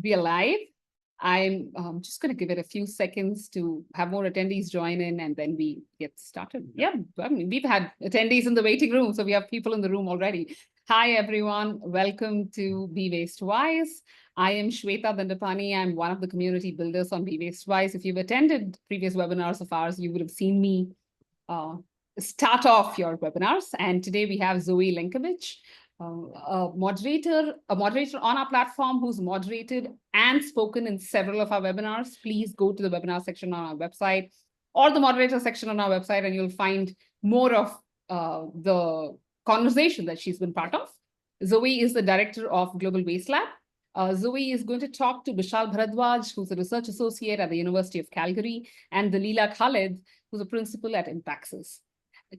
We are live. I'm just going to give it a few seconds to have more attendees join in, and then we get started. Yeah, I mean, we've had attendees in the waiting room, so we have people in the room already. Hi, everyone. Welcome to Be Waste Wise. I am Shweta Dandapani. I'm one of the community builders on Be Waste Wise. If you've attended previous webinars of ours, you would have seen me start off your webinars. And today we have Zoe Linkovich, a moderator on our platform who's moderated and spoken in several of our webinars. Please go to the webinar section on our website or the moderator section on our website, and you'll find more of the conversation that she's been part of. Zoe is the director of Global Waste Lab. Zoe is going to talk to Bishal Bharadwaj, who's a research associate at the University of Calgary, and Delila Khaled, who's a principal at ImpaXus.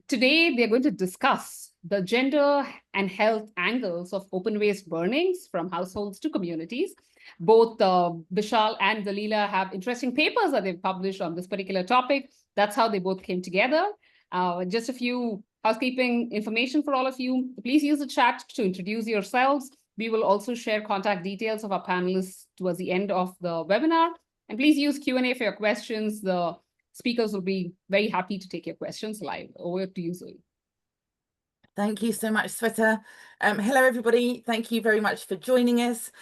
Today, they're going to discuss the gender and health angles of open waste burnings from households to communities. Both Bishal and Delila have interesting papers that they've published on this particular topic. That's how they both came together. Just a few housekeeping information for all of you. Please use the chat to introduce yourselves. We will also share contact details of our panelists towards the end of the webinar. And please use Q&A for your questions. The speakers will be very happy to take your questions live. Over to you, Zoe. Thank you so much, Sweta. Hello, everybody. Thank you very much for joining us.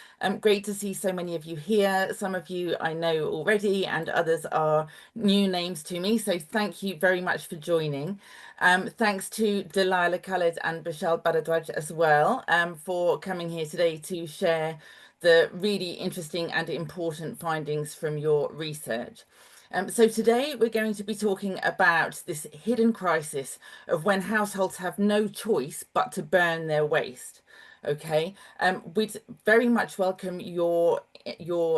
Great to see so many of you here. Some of you I know already and others are new names to me. So thank you very much for joining. Thanks to Delila Khaled and Bishal Bharadwaj as well for coming here today to share the really interesting and important findings from your research. So today we're going to be talking about this hidden crisis of when households have no choice but to burn their waste. Okay, we'd very much welcome your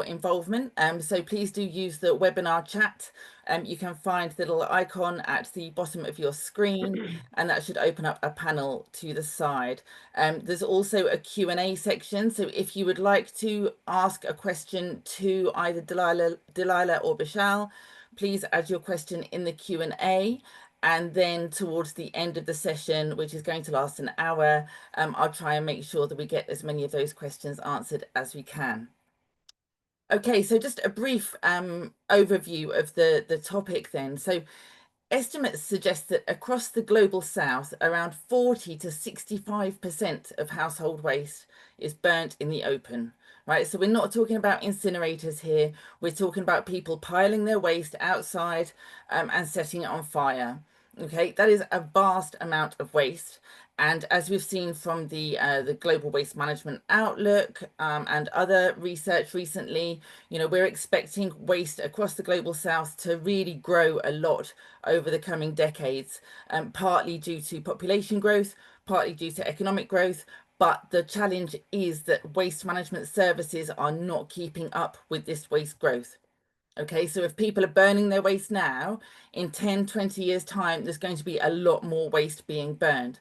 involvement. So please do use the webinar chat. You can find the little icon at the bottom of your screen, and that should open up a panel to the side. There's also a Q&A section. So if you would like to ask a question to either Delila or Bishal, please add your question in the Q&A. And then towards the end of the session, which is going to last an hour, I'll try and make sure that we get as many of those questions answered as we can. Okay, so just a brief overview of the topic then. So estimates suggest that across the global south, around 40 to 65% of household waste is burnt in the open. Right, so we're not talking about incinerators here. We're talking about people piling their waste outside and setting it on fire. Okay, that is a vast amount of waste. And as we've seen from the Global Waste Management Outlook and other research recently, you know, we're expecting waste across the global south to really grow a lot over the coming decades, partly due to population growth, partly due to economic growth. But the challenge is that waste management services are not keeping up with this waste growth. Okay, so if people are burning their waste now, in 10, 20 years' time, there's going to be a lot more waste being burned.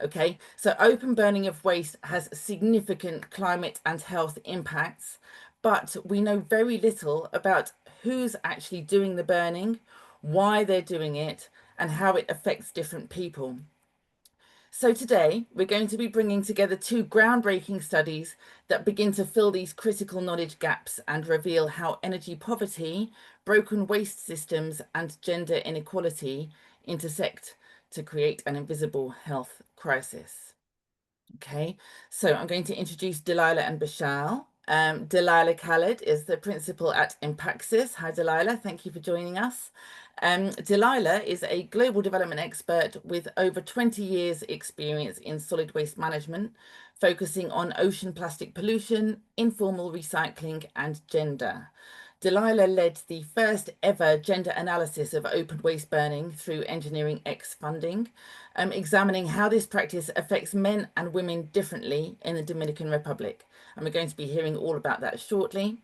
Okay, so open burning of waste has significant climate and health impacts, but we know very little about who's actually doing the burning, why they're doing it, and how it affects different people. So today we're going to be bringing together two groundbreaking studies that begin to fill these critical knowledge gaps and reveal how energy poverty, broken waste systems, and gender inequality intersect to create an invisible health crisis. Okay, so I'm going to introduce Delila and Bishal. Delila Khaled is the principal at ImpaXus. Hi, Delila. Thank you for joining us. Delila is a global development expert with over 20 years experience in solid waste management, focusing on ocean plastic pollution, informal recycling, and gender. Delila led the first ever gender analysis of open waste burning through Engineering X funding, examining how this practice affects men and women differently in the Dominican Republic. And we're going to be hearing all about that shortly.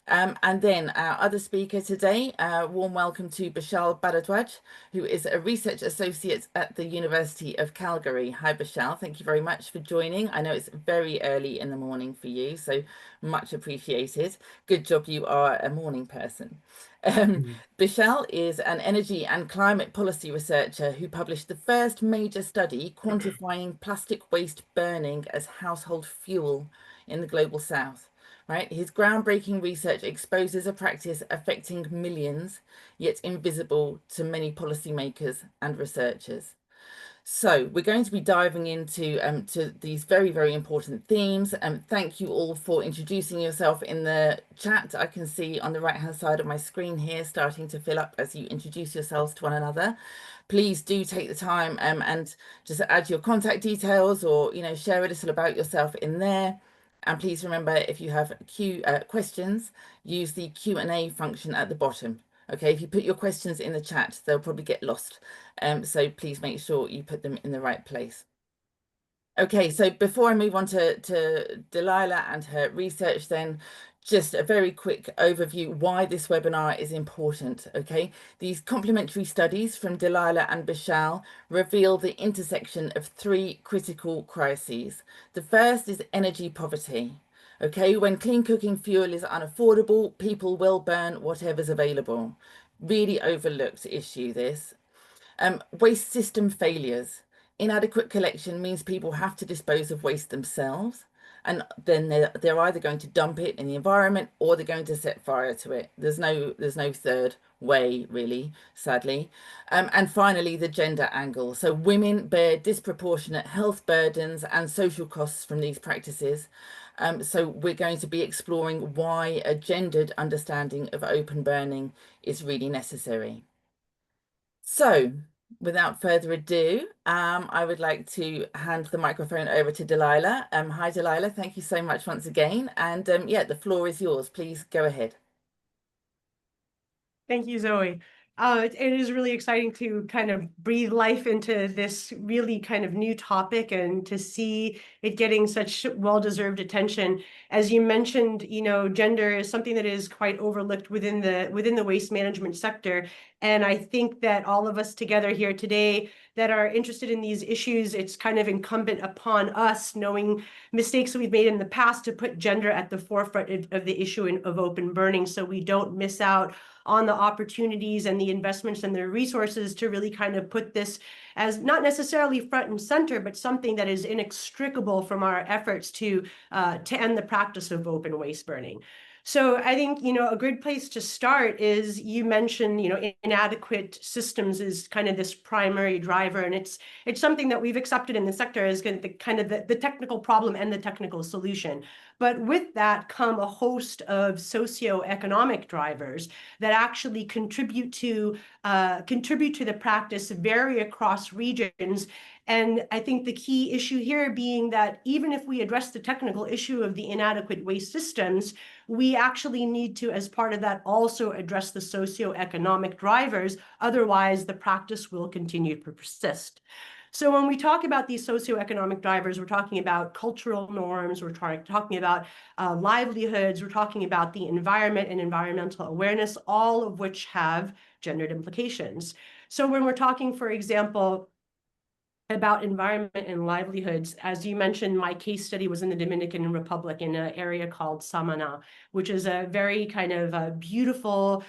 And then our other speaker today, warm welcome to Bishal Bharadwaj, who is a research associate at the University of Calgary. Hi, Bishal. Thank you very much for joining. I know it's very early in the morning for you, so much appreciated. Good job you are a morning person. Bishal is an energy and climate policy researcher who published the first major study quantifying plastic waste burning as household fuel in the global south, right? His groundbreaking research exposes a practice affecting millions, yet invisible to many policymakers and researchers. So we're going to be diving into to these very, very important themes. Thank you all for introducing yourself in the chat. I can see on the right-hand side of my screen here starting to fill up as you introduce yourselves to one another. Please do take the time and just add your contact details, or share a little about yourself in there. And please remember, if you have questions, use the Q&A function at the bottom. Okay, if you put your questions in the chat, they'll probably get lost. So please make sure you put them in the right place. Okay, so before I move on to Delila and her research, then just a very quick overview why this webinar is important. Okay, these complementary studies from Delila and Bishal reveal the intersection of three critical crises. The first is energy poverty. Okay, when clean cooking fuel is unaffordable, people will burn whatever's available. Really overlooked issue, this. Waste system failures. Inadequate collection means people have to dispose of waste themselves, and then they're either going to dump it in the environment or they're going to set fire to it. There's no third way, really, sadly. And finally, the gender angle. So women bear disproportionate health burdens and social costs from these practices. So we're going to be exploring why a gendered understanding of open burning is really necessary. So, without further ado, I would like to hand the microphone over to Delila. Hi, Delila. Thank you so much once again. And yeah, the floor is yours. Please go ahead. Thank you, Zoe. It is really exciting to kind of breathe life into this really kind of new topic and to see it getting such well-deserved attention. As you mentioned, gender is something that is quite overlooked within the waste management sector. And I think that all of us together here today that are interested in these issues, it's kind of incumbent upon us, knowing mistakes that we've made in the past, to put gender at the forefront of the issue of open burning, so we don't miss out on the opportunities and the investments and the resources to really kind of put this as not necessarily front and center, but something that is inextricable from our efforts to end the practice of open waste burning. So I think, a good place to start is, you mentioned, inadequate systems is kind of this primary driver, and it's something that we've accepted in the sector as kind of the technical problem and the technical solution. But with that come a host of socioeconomic drivers that actually contribute to the practice, vary across regions. And I think the key issue here being that even if we address the technical issue of the inadequate waste systems, we actually need to, as part of that, also address the socioeconomic drivers. Otherwise, the practice will continue to persist. So when we talk about these socioeconomic drivers, we're talking about cultural norms, we're talking about livelihoods, we're talking about the environment and environmental awareness, all of which have gendered implications. So when we're talking, for example, about environment and livelihoods, as you mentioned, my case study was in the Dominican Republic in an area called Samana, which is a very kind of beautiful,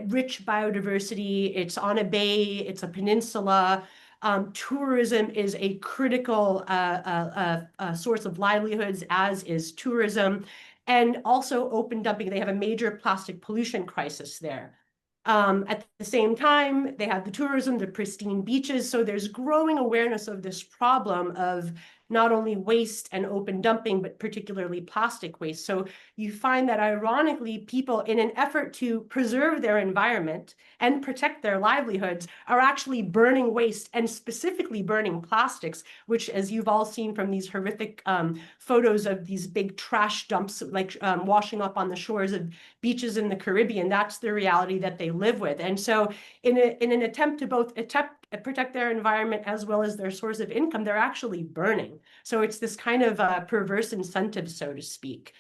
rich biodiversity. It's on a bay, it's a peninsula. Tourism is a critical source of livelihoods, as is tourism, and also open dumping. They have a major plastic pollution crisis there. At the same time, they have the tourism, the pristine beaches. So there's growing awareness of this problem of not only waste and open dumping, but particularly plastic waste. So you find that, ironically, people, in an effort to preserve their environment and protect their livelihoods, are actually burning waste, and specifically burning plastics, which, as you've all seen from these horrific photos of these big trash dumps, like washing up on the shores of beaches in the Caribbean, that's the reality that they live with. And so in an attempt to both protect their environment as well as their source of income, they're actually burning. So it's this kind of perverse incentive, so to speak.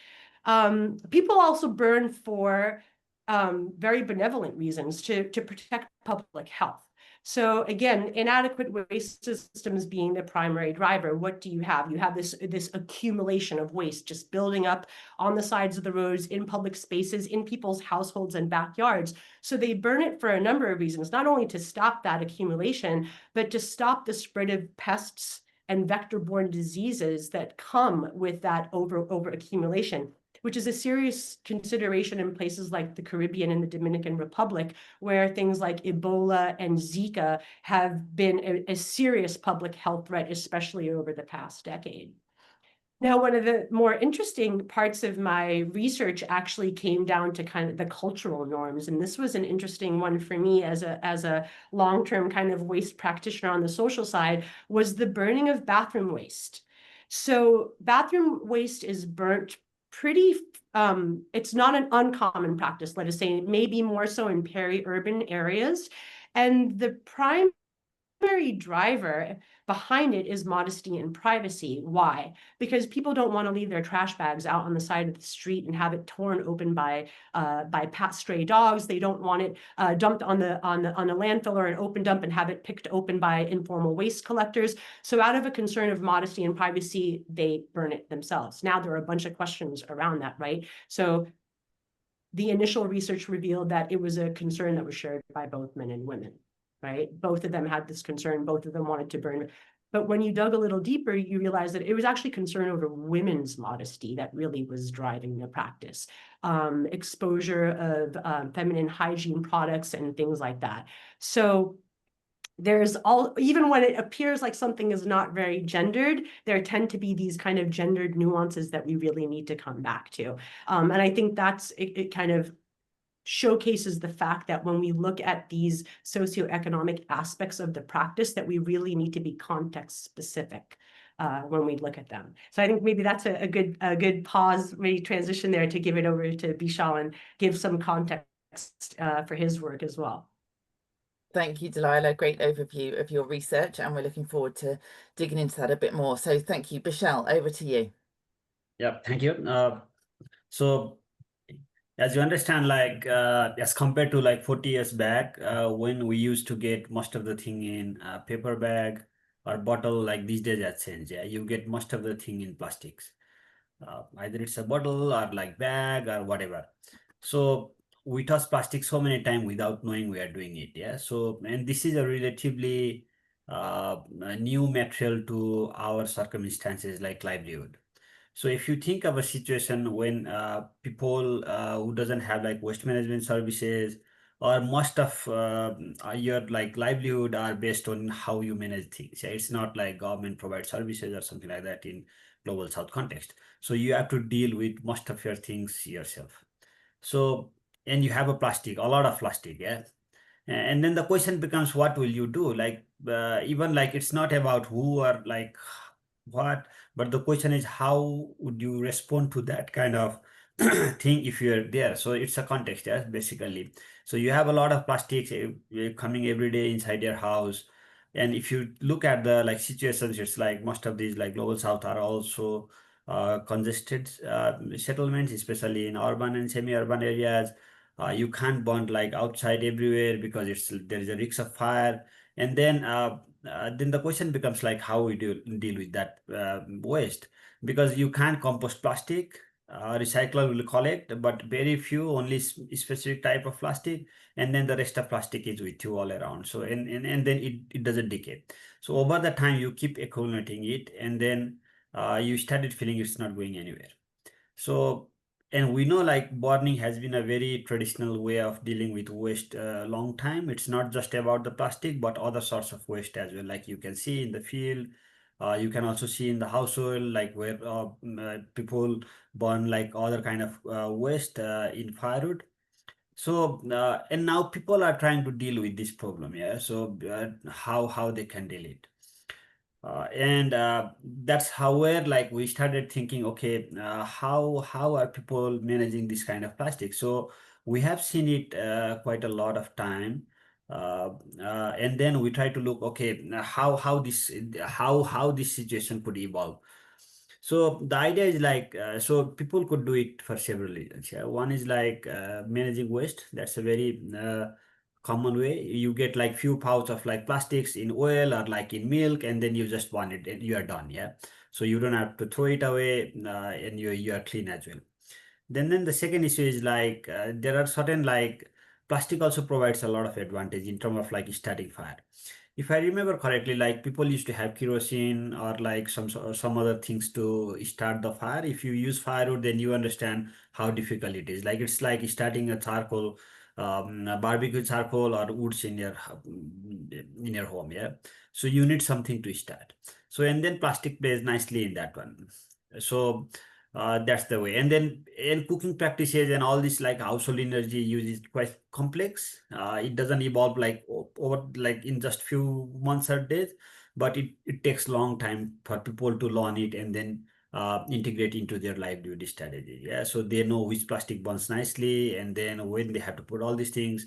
People also burn for very benevolent reasons, to protect public health. So again, inadequate waste systems being the primary driver, what do you have? You have this accumulation of waste just building up on the sides of the roads, in public spaces, in people's households and backyards. So they burn it for a number of reasons, not only to stop that accumulation, but to stop the spread of pests and vector-borne diseases that come with that over accumulation. which is a serious consideration in places like the Caribbean and the Dominican Republic, where things like Ebola and Zika have been a serious public health threat, especially over the past decade. Now, one of the more interesting parts of my research actually came down to kind of the cultural norms. And this was an interesting one for me as a long-term kind of waste practitioner on the social side, was the burning of bathroom waste. So bathroom waste is burnt pretty, it's not an uncommon practice, let us say, maybe more so in peri-urban areas. And the primary driver behind it is modesty and privacy. Why? Because people don't want to leave their trash bags out on the side of the street and have it torn open by stray dogs. They don't want it dumped on a landfill or an open dump and have it picked open by informal waste collectors. So out of a concern of modesty and privacy, they burn it themselves. Now there are a bunch of questions around that, right? So the initial research revealed that it was a concern that was shared by both men and women. Right? Both of them had this concern. Both of them wanted to burn. But when you dug a little deeper, you realize that it was actually concern over women's modesty that really was driving the practice. Exposure of feminine hygiene products and things like that. So there's even when it appears like something is not very gendered, there tend to be these kind of gendered nuances that we really need to come back to. And I think that's it kind of showcases the fact that when we look at these socioeconomic aspects of the practice, that we really need to be context specific when we look at them. So I think maybe that's a good pause, maybe transition there to give it over to Bishal and give some context for his work as well. Thank you, Delila. Great overview of your research, and we're looking forward to digging into that a bit more. So thank you. Bishal, over to you. Yeah, thank you. So as you understand, like as compared to like 40 years back, when we used to get most of the thing in paper bag or bottle, like these days has changed. Yeah, you get most of the thing in plastics. Either it's a bottle or like bag or whatever. So we touch plastic so many times without knowing we are doing it. Yeah. So, and this is a relatively a new material to our circumstances like livelihood. So if you think of a situation when people who doesn't have like waste management services, or most of your like livelihood are based on how you manage things. Yeah? It's not like government provides services or something like that in global south context. So you have to deal with most of your things yourself. So, and you have a lot of plastic, yeah. And then the question becomes, what will you do? Like even like it's not about who or like what, but the question is how would you respond to that kind of thing if you're there. So it's a context, yes, basically. So you have a lot of plastics coming every day inside your house, and if you look at the like situations, it's like most of these like global south are also congested settlements, especially in urban and semi-urban areas. You can't burn like outside everywhere because there is a risk of fire. And then the question becomes like how we deal with that waste, because you can't compost plastic. Recycler will collect, but very few, only specific type of plastic, and then the rest of plastic is with you all around. So and then it doesn't decay. So over the time you keep accumulating it, and then you started feeling it's not going anywhere. So, and we know like burning has been a very traditional way of dealing with waste a long time. It's not just about the plastic, but other sorts of waste as well. Like you can see in the field, you can also see in the household, like where people burn like other kind of waste in firewood. So, and now people are trying to deal with this problem. Yeah. So how they can deal it. And that's how where like we started thinking, okay, how are people managing this kind of plastic? So we have seen it quite a lot of time, and then we try to look, okay, how this situation could evolve. So the idea is like, so people could do it for several reasons. Yeah. One is like managing waste. That's a very common way. You get like few pouch of like plastics in oil or like in milk, and then you just burn it and you are done. Yeah. So you don't have to throw it away, and you are clean as well. Then the second issue is like there are certain like plastic also provides a lot of advantage in terms of like starting fire. if I remember correctly, like people used to have kerosene or like some other things to start the fire. If you use firewood, then you understand how difficult it is. Like it's like starting a charcoal, a barbecue charcoal or woods in your home. Yeah, so you need something to start. So and then plastic plays nicely in that one. So that's the way. And then in cooking practices and all this like household energy use is quite complex. It doesn't evolve like over like in just few months or days, but it takes long time for people to learn it and then integrate into their livelihood strategy. Yeah, so they know which plastic burns nicely, and then when they have to put all these things.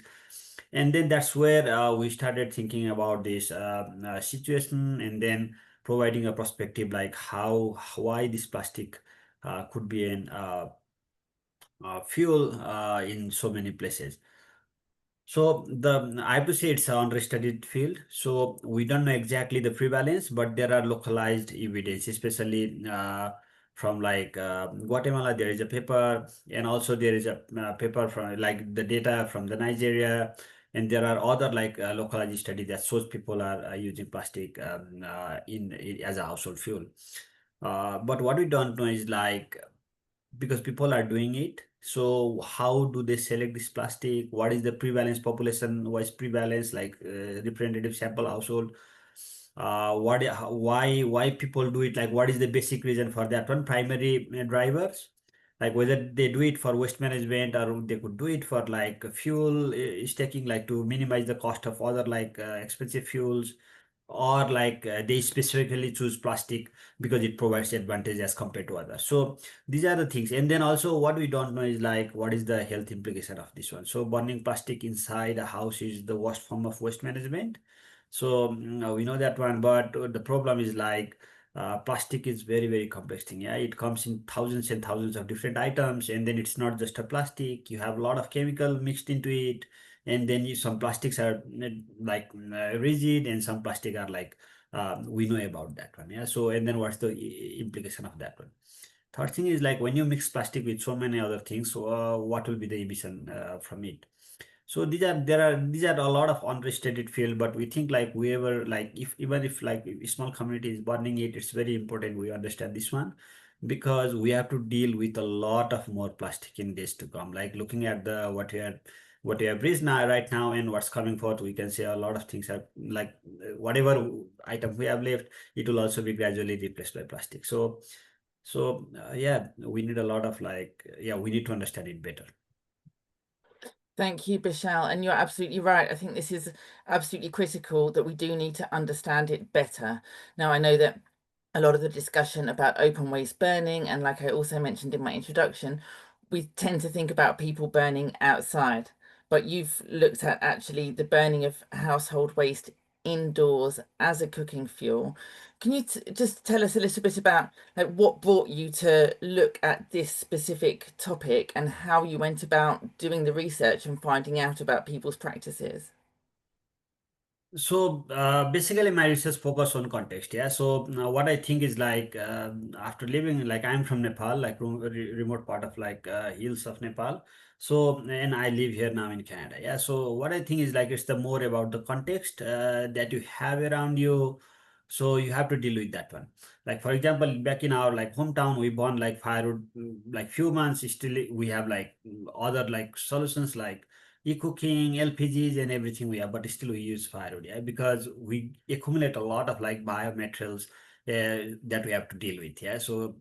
And then that's where we started thinking about this situation, and then providing a perspective like why this plastic could be an fuel in so many places. So I have to say it's an understudied field. So we don't know exactly the prevalence, but there are localized evidence, especially from like Guatemala. There is a paper, and also there is a paper from like the data from the Nigeria, and there are other like localized studies that shows people are using plastic in as a household fuel. But what we don't know is like because people are doing it. So how do they select this plastic? What is the prevalence, population wise prevalence, like representative sample household? Why people do it? Like what is the basic reason for that one? Primary drivers, like whether they do it for waste management or they could do it for like fuel staking, like to minimize the cost of other like expensive fuels, or like they specifically choose plastic because it provides advantage as compared to others. So these are the things. And then also what we don't know is like what is the health implication of this one. So burning plastic inside a house is the worst form of waste management. So we know that one, but the problem is like plastic is very complex thing. Yeah, it comes in thousands and thousands of different items, and then it's not just a plastic. You have a lot of chemical mixed into it, and then some plastics are like rigid, and some plastic are like we know about that one. Yeah, so and then what's the implication of that one? Third thing is like when you mix plastic with so many other things, so what will be the emission from it? So these are a lot of unrestricted field, but we think like whoever like if even if like a small community is burning it, it's very important we understand this one, because we have to deal with a lot of more plastic in days to come. Like looking at the what we have raised now right now and what's coming forth, we can say a lot of things are like whatever item we have left, it will also be gradually replaced by plastic. So yeah, we need a lot of like yeah, we need to understand it better. Thank you, Bishal. And you're absolutely right. I think this is absolutely critical that we do need to understand it better. Now, I know that a lot of the discussion about open waste burning, and like I also mentioned in my introduction, we tend to think about people burning outside, but you've looked at actually the burning of household waste indoors as a cooking fuel. Can you just tell us a little bit about like what brought you to look at this specific topic and how you went about doing the research and finding out about people's practices? So basically my research focus on context. Yeah, so what I think is like after living, like I'm from Nepal, like remote part of like hills of Nepal. So and I live here now in Canada. Yeah, so what I think is like it's the more about the context that you have around you, so you have to deal with that one. Like for example, back in our like hometown, we burn like firewood like few months. Still we have like other like solutions like e-cooking, LPGs and everything we have, but still we use firewood, yeah, because we accumulate a lot of like biomaterials that we have to deal with, yeah. So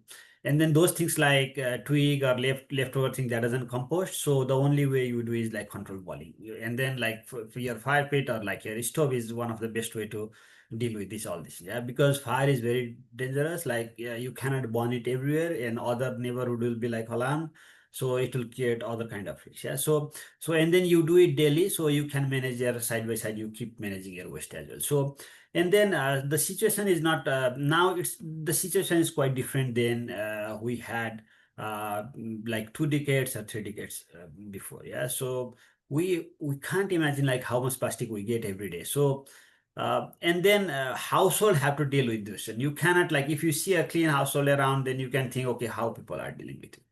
and then those things like twig or leftover thing that doesn't compost, so the only way you do is like control boiling. And then like for your fire pit or like your stove is one of the best way to deal with this all this, yeah, because fire is very dangerous. Like yeah, you cannot burn it everywhere, and other neighborhood will be like alarm, so it will create other kind of risks, yeah. So and then you do it daily, so you can manage your side by side, you keep managing your waste as well. So and then the situation is not now it's the situation is quite different than we had like 2 decades or 3 decades before, yeah. So we can't imagine like how much plastic we get every day. So and then household have to deal with this, and you cannot like if you see a clean household around, then you can think okay how people are dealing with it.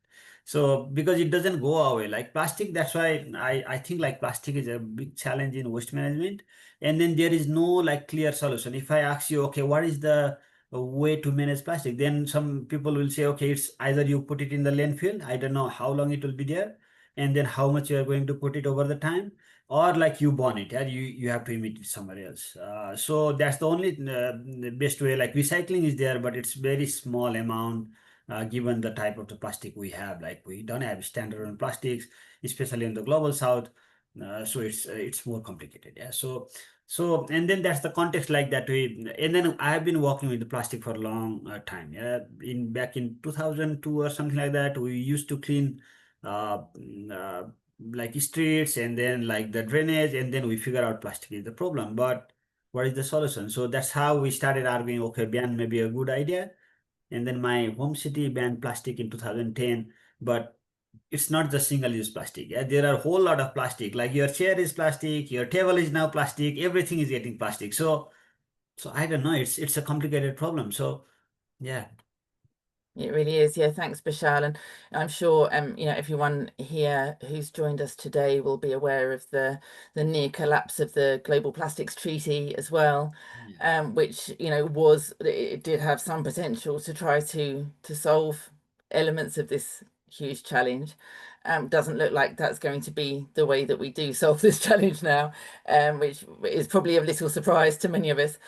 So because it doesn't go away like plastic, that's why I think like plastic is a big challenge in waste management. And then there is no like clear solution. If I ask you, okay, what is the way to manage plastic? Then some people will say, okay, it's either you put it in the landfill. I don't know how long it will be there, and then how much you are going to put it over the time, or like you burn it and you have to emit it somewhere else. So that's the only best way. Like recycling is there, but it's very small amount given the type of the plastic we have. Like we don't have standard on plastics, especially in the global south. So it's more complicated. Yeah. So and then that's the context like that we. And then I have been working with the plastic for a long time. Yeah. Back in 2002 or something like that, we used to clean like streets and then like the drainage, and then we figure out plastic is the problem. But what is the solution? So that's how we started arguing, okay, ban may be a good idea. And then my home city banned plastic in 2010, but it's not just single-use plastic. Yeah? There are a whole lot of plastic. Like your chair is plastic, your table is now plastic, everything is getting plastic. So I don't know. It's a complicated problem. So yeah. It really is. Yeah, thanks, Bishal. And I'm sure everyone here who's joined us today will be aware of the near collapse of the Global Plastics Treaty as well, which it did have some potential to try to solve elements of this huge challenge. Doesn't look like that's going to be the way that we do solve this challenge now, which is probably a little surprise to many of us.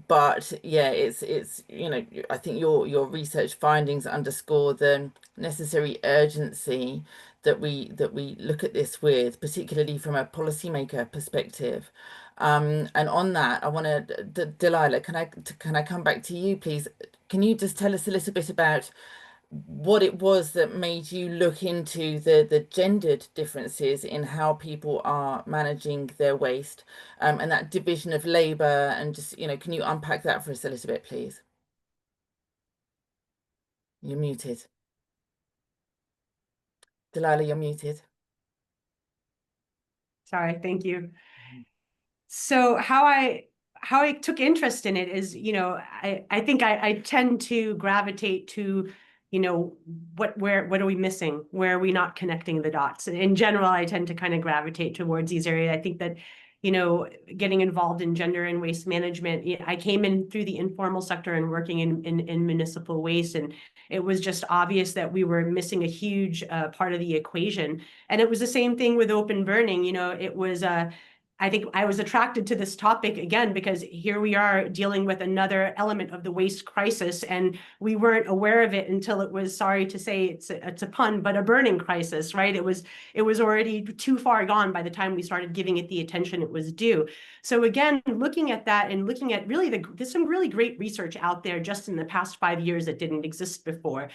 But yeah, it's I think your research findings underscore the necessary urgency that we look at this with, particularly from a policymaker perspective. And on that, I want to, Delila, can I come back to you, please? Can you just tell us a little bit about what it was that made you look into the gendered differences in how people are managing their waste, and that division of labor, and just, can you unpack that for us a little bit, please? You're muted. Delila, you're muted. Sorry, thank you. So how I took interest in it is, I think I tend to gravitate to, what are we missing? Where are we not connecting the dots? In general, I tend to kind of gravitate towards these areas. I think that, getting involved in gender and waste management, I came in through the informal sector and working in municipal waste, and it was just obvious that we were missing a huge part of the equation. And it was the same thing with open burning. It was I think I was attracted to this topic again because here we are dealing with another element of the waste crisis, and we weren't aware of it until it was, sorry to say, it's a pun, but a burning crisis, right? It was already too far gone by the time we started giving it the attention it was due. So again, looking at that and looking at really there's some really great research out there just in the past 5 years that didn't exist before.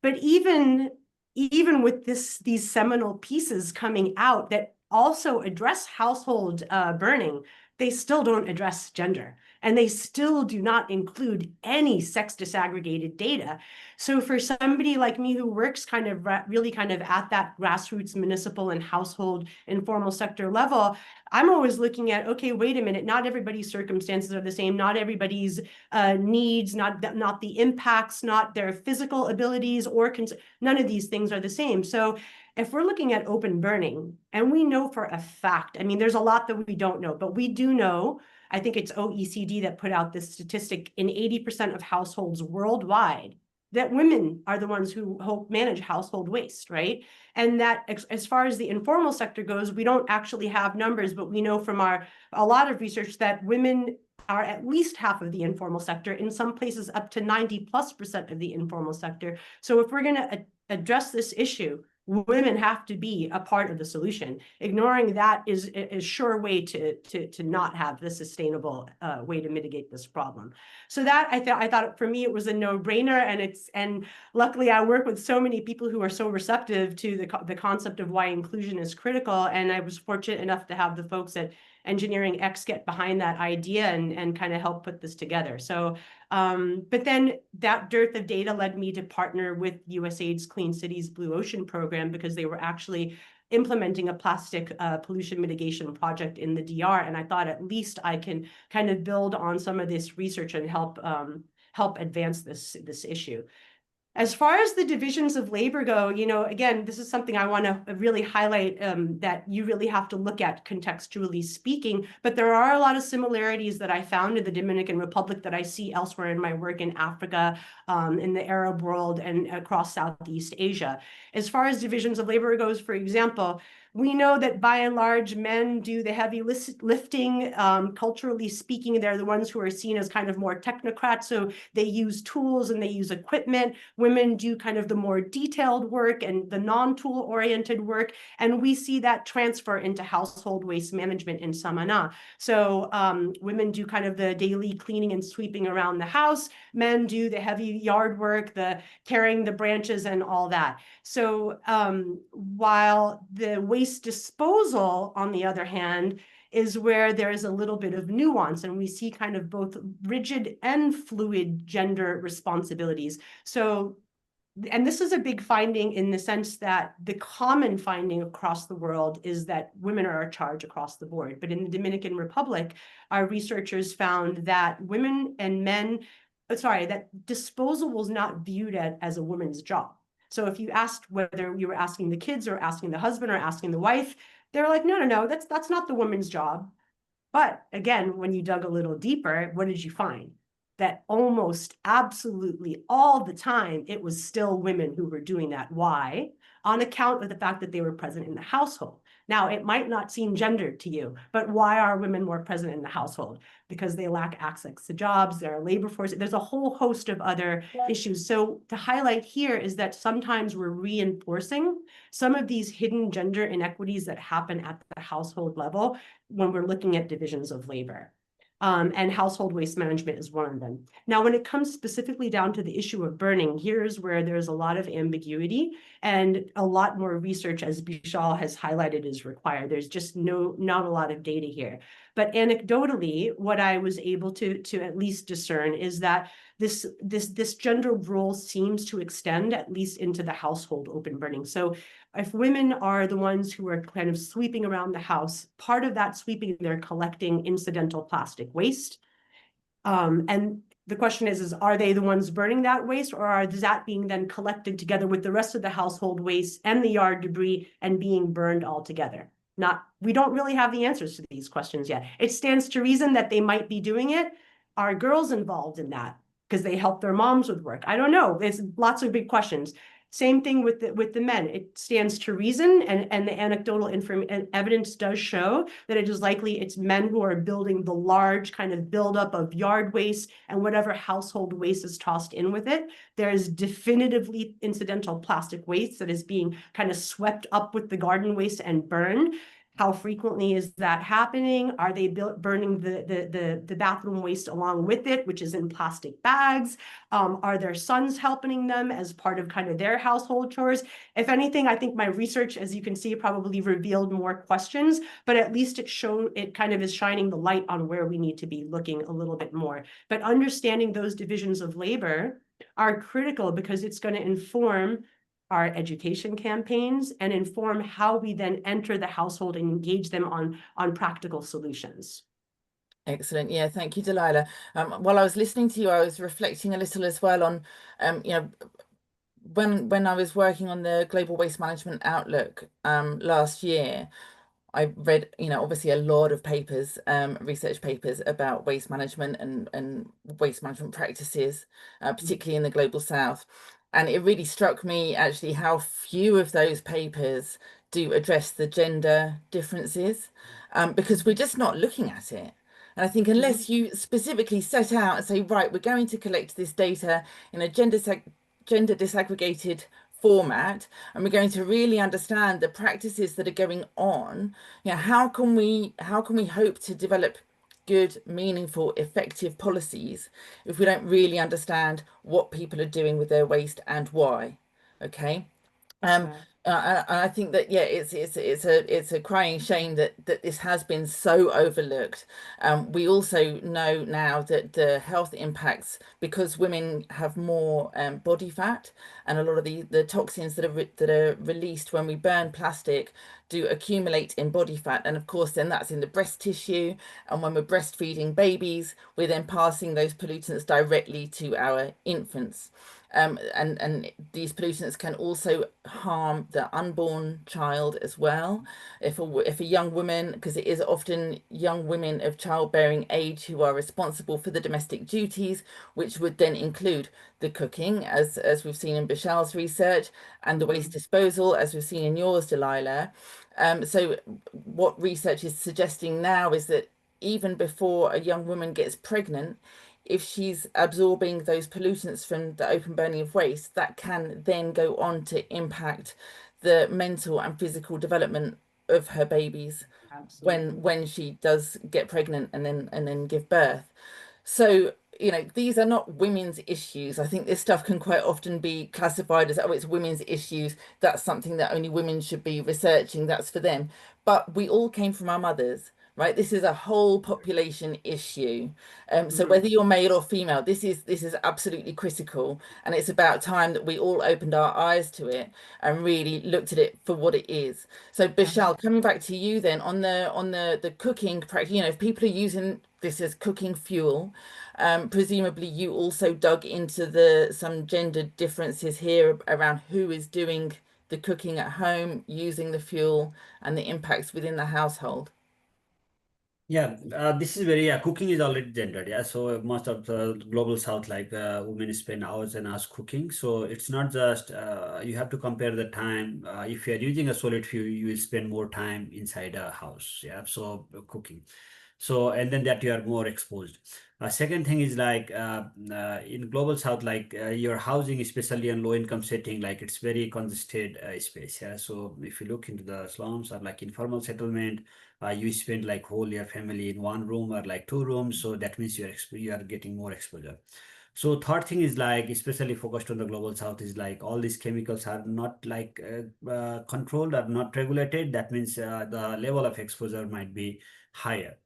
But even with these seminal pieces coming out that also address household burning, they still don't address gender, and they still do not include any sex disaggregated data. So for somebody like me who works kind of really kind of at that grassroots municipal and household informal sector level, I'm always looking at, okay, wait a minute, not everybody's circumstances are the same, not everybody's needs, not the impacts, not their physical abilities, or none of these things are the same. So if we're looking at open burning, and we know for a fact, I mean, there's a lot that we don't know, but we do know, I think it's OECD that put out this statistic, in 80% of households worldwide, that women are the ones who manage household waste, right? And that as far as the informal sector goes, we don't actually have numbers, but we know from a lot of research that women are at least half of the informal sector, in some places up to 90+% of the informal sector. So if we're going to address this issue, women have to be a part of the solution. Ignoring that is a sure way to not have the sustainable way to mitigate this problem. So that I thought for me it was a no-brainer, and luckily I work with so many people who are so receptive to the concept of why inclusion is critical, and I was fortunate enough to have the folks at Engineering X get behind that idea and kind of help put this together. So but then that dearth of data led me to partner with USAID's Clean Cities Blue Ocean program, because they were actually implementing a plastic pollution mitigation project in the DR. And I thought at least I can kind of build on some of this research and help advance this issue. As far as the divisions of labor go, again, this is something I want to really highlight, that you really have to look at contextually speaking, but there are a lot of similarities that I found in the Dominican Republic that I see elsewhere in my work in Africa, in the Arab world, and across Southeast Asia. As far as divisions of labor goes, for example, we know that by and large, men do the heavy lifting. Culturally speaking, they're the ones who are seen as kind of more technocrats. So they use tools and they use equipment. Women do kind of the more detailed work and the non-tool oriented work. And we see that transfer into household waste management in Samana. So women do kind of the daily cleaning and sweeping around the house. Men do the heavy yard work, the carrying the branches and all that. So while the waste disposal, on the other hand, is where there is a little bit of nuance, and we see kind of both rigid and fluid gender responsibilities. So, and this is a big finding in the sense that the common finding across the world is that women are in charge across the board. But in the Dominican Republic, our researchers found that women and men, that disposal was not viewed as a woman's job. So if you asked whether you were asking the kids or asking the husband or asking the wife, they're like, no, that's not the woman's job. But again, when you dug a little deeper, what did you find? That almost absolutely all the time, it was still women who were doing that. Why? On account of the fact that they were present in the household. Now, it might not seem gendered to you, but why are women more present in the household? Because they lack access to jobs, they're a labor force. There's a whole host of other issues. So to highlight here is that sometimes we're reinforcing some of these hidden gender inequities that happen at the household level when we're looking at divisions of labor. And household waste management is one of them. Now, when it comes specifically down to the issue of burning, here's where there's a lot of ambiguity and a lot more research, as Bishal has highlighted, is required. There's just not a lot of data here. But anecdotally, what I was able to at least discern is that this gender role seems to extend at least into the household open burning. So if women are the ones who are kind of sweeping around the house, part of that sweeping, they're collecting incidental plastic waste. And the question is are they the ones burning that waste, or is that being then collected together with the rest of the household waste and the yard debris and being burned all together? We don't really have the answers to these questions yet. It stands to reason that they might be doing it. Are girls involved in that because they help their moms with work? I don't know. There's lots of big questions. Same thing with the men. It stands to reason, and the anecdotal evidence does show that it is likely it's men who are building the large kind of buildup of yard waste and whatever household waste is tossed in with it. There is definitively incidental plastic waste that is being kind of swept up with the garden waste and burned. How frequently is that happening? Are they burning the bathroom waste along with it, which is in plastic bags? Are their sons helping them as part of kind of their household chores? If anything, I think my research, as you can see, probably revealed more questions, but at least it kind of is shining the light on where we need to be looking a little bit more. But understanding those divisions of labor are critical because it's going to inform our education campaigns and inform how we then enter the household and engage them on practical solutions. Excellent. Yeah, thank you, Delila. While I was listening to you, I was reflecting a little as well on, when I was working on the Global Waste Management Outlook last year, I read, obviously a lot of papers, research papers about waste management and waste management practices, particularly in the Global South. And it really struck me actually how few of those papers do address the gender differences, because we're just not looking at it. And I think unless you specifically set out and say, right, we're going to collect this data in a gender disaggregated format, and we're going to really understand the practices that are going on, how can we hope to develop good, meaningful, effective policies if we don't really understand what people are doing with their waste and why? Okay. I think that it's a crying shame that this has been so overlooked. We also know now that the health impacts, because women have more body fat, and a lot of the toxins that are released when we burn plastic do accumulate in body fat, and of course then that's in the breast tissue, and when we're breastfeeding babies, we're then passing those pollutants directly to our infants. And these pollutants can also harm the unborn child as well. If a young woman, because it is often young women of childbearing age who are responsible for the domestic duties, which would then include the cooking, as we've seen in Bishal's research, and the waste disposal, as we've seen in yours, Delila. So what research is suggesting now is that even before a young woman gets pregnant, if she's absorbing those pollutants from the open burning of waste, that can then go on to impact the mental and physical development of her babies when she does get pregnant and then give birth. So, you know, these are not women's issues. I think this stuff can quite often be classified as, oh, it's women's issues. That's something that only women should be researching. That's for them. But we all came from our mothers, right? This is a whole population issue. So whether you're male or female, this is absolutely critical. And it's about time that we all opened our eyes to it and really looked at it for what it is. So Bishal, coming back to you then on the cooking practice, you know, if people are using this as cooking fuel, presumably you also dug into some gender differences here around who is doing the cooking at home, using the fuel, and the impacts within the household. Yeah, this is very, cooking is already gendered. Yeah, so most of the global south, like women spend hours and hours cooking. So it's not just, you have to compare the time. If you're using a solid fuel, you will spend more time inside a house. Yeah, so cooking. So, and then that you are more exposed. Second thing is like in global south, like your housing, especially in low income setting, like it's very congested space. Yeah, so if you look into the slums or like informal settlement, you spend like whole your family in one room or like two rooms, so that means you are getting more exposure. So third thing is like especially focused on the global south is like all these chemicals are not like controlled or not regulated. That means the level of exposure might be higher.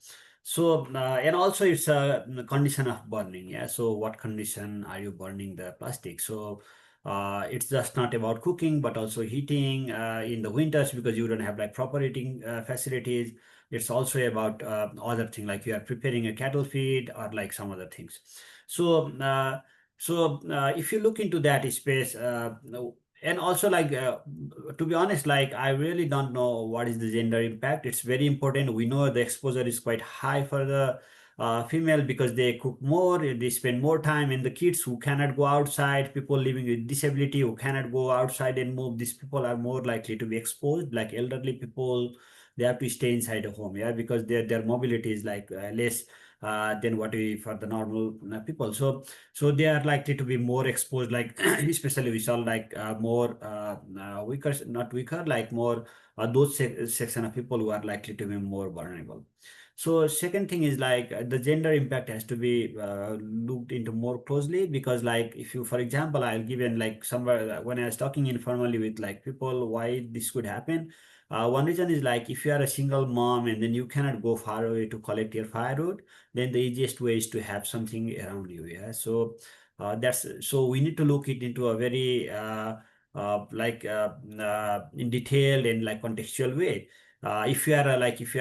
So and also it's a condition of burning. Yeah, so what condition are you burning the plastic? So it's just not about cooking but also heating in the winters because you don't have like proper heating facilities. It's also about other thing like you are preparing a cattle feed or like some other things. So if you look into that space, and also like to be honest, like I really don't know what is the gender impact. It's very important. We know the exposure is quite high for the female because they cook more, they spend more time, and the kids who cannot go outside, people living with disability who cannot go outside and move, these people are more likely to be exposed. Like elderly people, they have to stay inside a home, yeah, because their mobility is like less than what we for the normal people. So they are likely to be more exposed, like especially we saw like more weaker, not weaker, like more those section of people who are likely to be more vulnerable. So second thing is like the gender impact has to be looked into more closely because like if you, for example, I'll give in like somewhere when I was talking informally with like people why this could happen. One reason is like if you are a single mom and then you cannot go far away to collect your firewood, then the easiest way is to have something around you. Yeah. So that's so we need to look it into a very in detailed and like contextual way. If you are if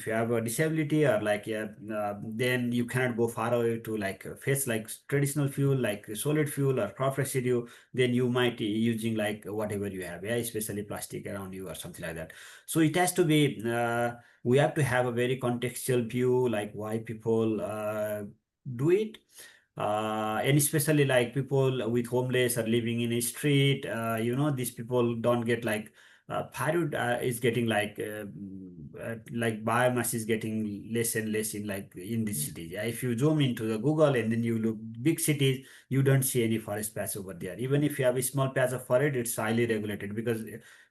you have a disability or like then you cannot go far away to like face like traditional fuel like solid fuel or crop residue. Then you might be using like whatever you have, yeah, especially plastic around you or something like that. So it has to be we have to have a very contextual view like why people do it. And especially like people with homeless or living in a street, these people don't get like firewood is getting like biomass is getting less and less in like in the cities. Yeah, if you zoom into the Google and then you look big cities, you don't see any forest patch over there. Even if you have a small patch of forest, it's highly regulated because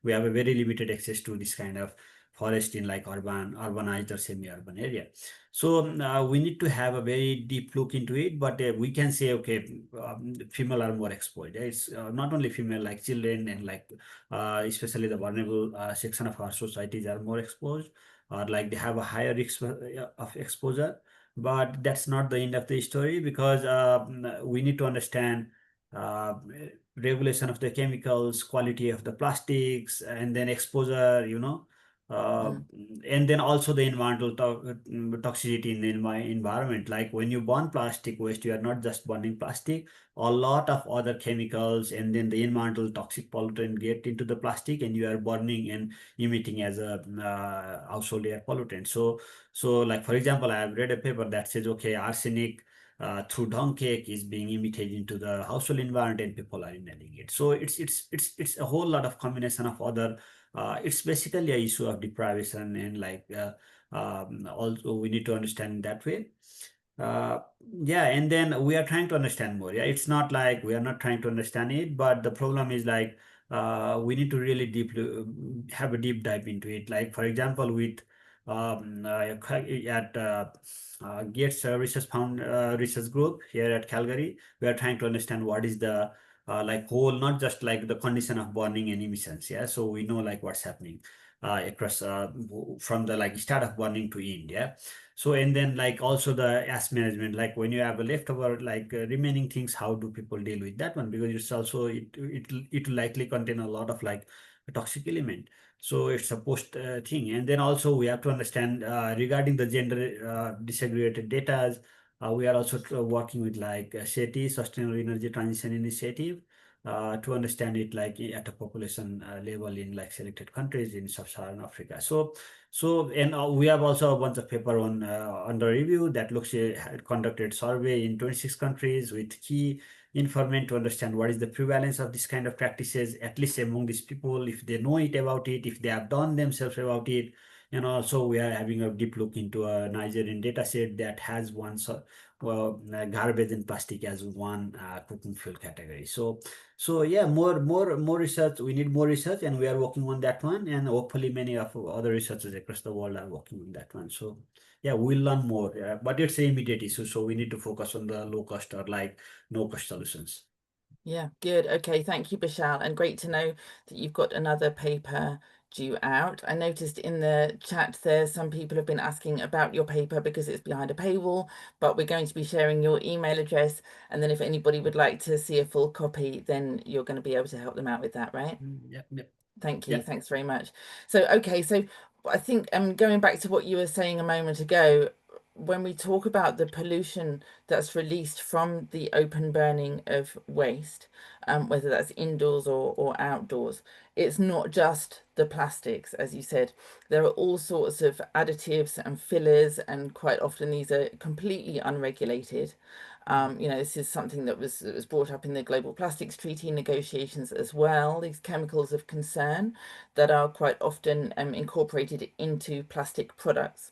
we have a very limited access to this kind of forest in like urbanized or semi-urban area. So we need to have a very deep look into it, but we can say, okay, female are more exposed. It's not only female, like children and like especially the vulnerable section of our societies are more exposed, or like they have a higher risk of exposure. But that's not the end of the story, because we need to understand uh, regulation of the chemicals, quality of the plastics, and then exposure, uh, and then also the environmental toxicity in the environment. Like when you burn plastic waste, you are not just burning plastic, a lot of other chemicals and then the environmental toxic pollutant get into the plastic, and you are burning and emitting as a household air pollutant. So like for example, I have read a paper that says, okay, arsenic through dung cake is being emitted into the household environment and people are inhaling it. So it's a whole lot of combination of other. It's basically a issue of deprivation, and like also we need to understand that way. Uh, yeah, and then we are trying to understand more. Yeah, it's not like we are not trying to understand it, but the problem is like we need to really deeply have a deep dive into it. Like for example, with at Gates Research Group here at Calgary, we are trying to understand what is the like whole, not just like the condition of burning and emissions. Yeah, so we know like what's happening across from the like start of burning to end. Yeah. So and then like also the ash management, like when you have a leftover like remaining things, how do people deal with that one? Because it's also it will likely contain a lot of like toxic element. So it's a post thing. And then also we have to understand regarding the gender disaggregated data. We are also working with like SETI, Sustainable Energy Transition Initiative, to understand it like at a population level in like selected countries in sub-Saharan Africa. So and we have also a bunch of paper on under review that looks conducted survey in 26 countries with key informant to understand what is the prevalence of this kind of practices, at least among these people, if they know it about it, if they have done themselves about it. And also we are having a deep look into a Nigerian data set that has one garbage and plastic as one cooking fuel category. So yeah, more research. We need more research, and we are working on that one. And hopefully, many of other researchers across the world are working on that one. So yeah, we'll learn more. But it's an immediate issue, so we need to focus on the low cost or like no cost solutions. Yeah, good. Okay, thank you, Bishal. And great to know that you've got another paper due out. I noticed in the chat there some people have been asking about your paper because it's behind a paywall, but we're going to be sharing your email address, and then if anybody would like to see a full copy, then you're going to be able to help them out with that, right? Yep. Thank you. Yep. Thanks very much. So okay, so I think going back to what you were saying a moment ago, when we talk about the pollution that's released from the open burning of waste, whether that's indoors or outdoors, it's not just the plastics, as you said. There are all sorts of additives and fillers, and quite often these are completely unregulated. This is something that was brought up in the Global Plastics Treaty negotiations as well, these chemicals of concern that are quite often incorporated into plastic products.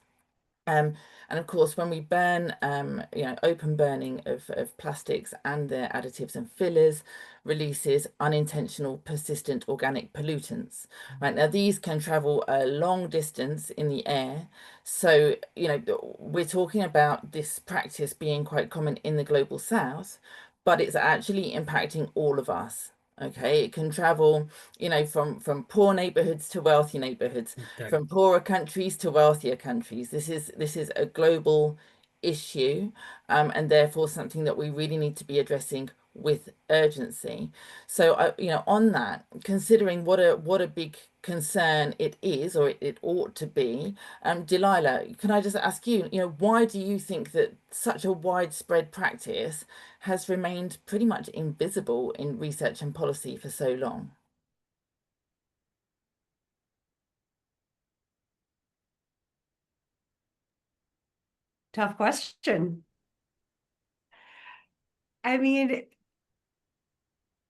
And of course, when we burn, open burning of plastics and their additives and fillers releases unintentional persistent organic pollutants. Right now, these can travel a long distance in the air. So, we're talking about this practice being quite common in the global south, but it's actually impacting all of us. Okay, it can travel, from poor neighborhoods to wealthy neighborhoods, from poorer countries to wealthier countries. This is a global issue, and therefore something that we really need to be addressing with urgency. So, on that, considering what a big concern it is, or it ought to be, Delila, can I just ask you, why do you think that such a widespread practice has remained pretty much invisible in research and policy for so long? Tough question. I mean,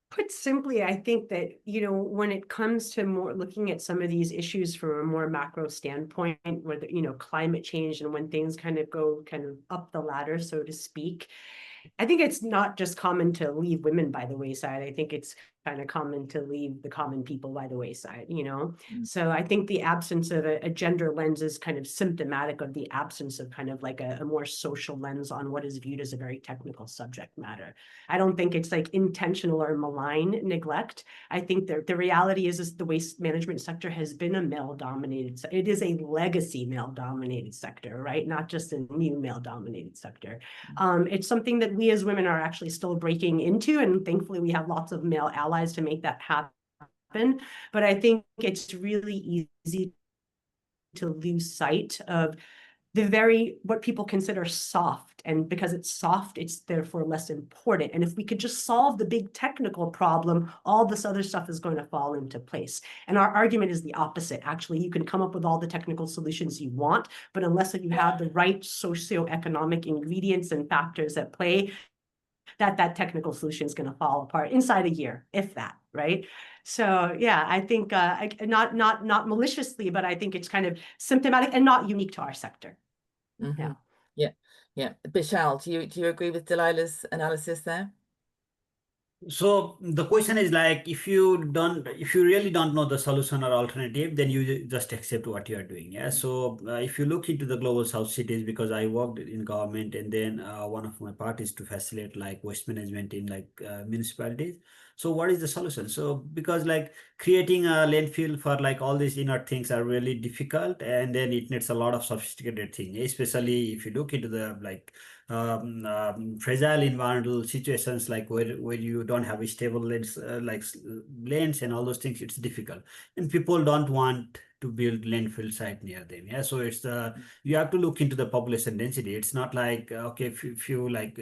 put simply, I think that, when it comes to more looking at some of these issues from a more macro standpoint, where climate change and when things kind of go up the ladder, so to speak, I think it's not just common to leave women by the wayside. I think it's kind of common to leave the common people by the wayside, you know? Mm. So I think the absence of a gender lens is kind of symptomatic of the absence of kind of like a more social lens on what is viewed as a very technical subject matter. I don't think it's like intentional or malign neglect. I think the reality is the waste management sector has been a male-dominated, it is a legacy male-dominated sector, right? Not just a new male-dominated sector. It's something that we as women are actually still breaking into, and thankfully we have lots of male allies to make that happen. But I think it's really easy to lose sight of what people consider soft, and because it's soft, it's therefore less important. And if we could just solve the big technical problem, all this other stuff is going to fall into place. And our argument is the opposite. Actually, you can come up with all the technical solutions you want, but unless you have the right socioeconomic ingredients and factors at play, that technical solution is going to fall apart inside a year, if that, right? So yeah, I think not maliciously, but I think it's kind of symptomatic and not unique to our sector. Mm-hmm. Yeah. Bishal, do you agree with Delila's analysis there? So the question is like, if you really don't know the solution or alternative, then you just accept what you are doing. Yeah. So if you look into the global south cities, because I worked in government, and then one of my part is to facilitate like waste management in like municipalities. So what is the solution? So because like creating a landfill for like all these inert things are really difficult, and then it needs a lot of sophisticated thing, especially if you look into the like fragile environmental situations, like where you don't have a stable lanes, lanes and all those things. It's difficult, and people don't want to build landfill site near them. Yeah, so it's you have to look into the population density. It's not like okay, if you like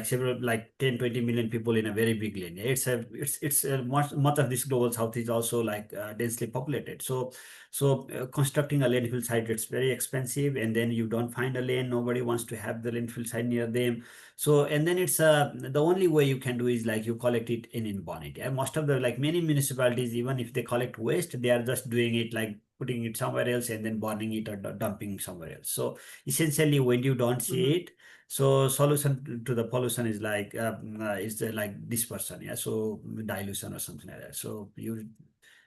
several like 10-20 million people in a very big lane. Yeah, it's much of this global south is also like densely populated. So constructing a landfill site, it's very expensive, and then you don't find a lane. Nobody wants to have the landfill site near them. So and then it's the only way you can do is like you collect it in burn it. Yeah? Most of the like many municipalities, even if they collect waste, they are just doing it like putting it somewhere else and then burning it or dumping somewhere else. So essentially, when you don't see it, so solution to the pollution is like like dispersion. Yeah, so dilution or something like that. So you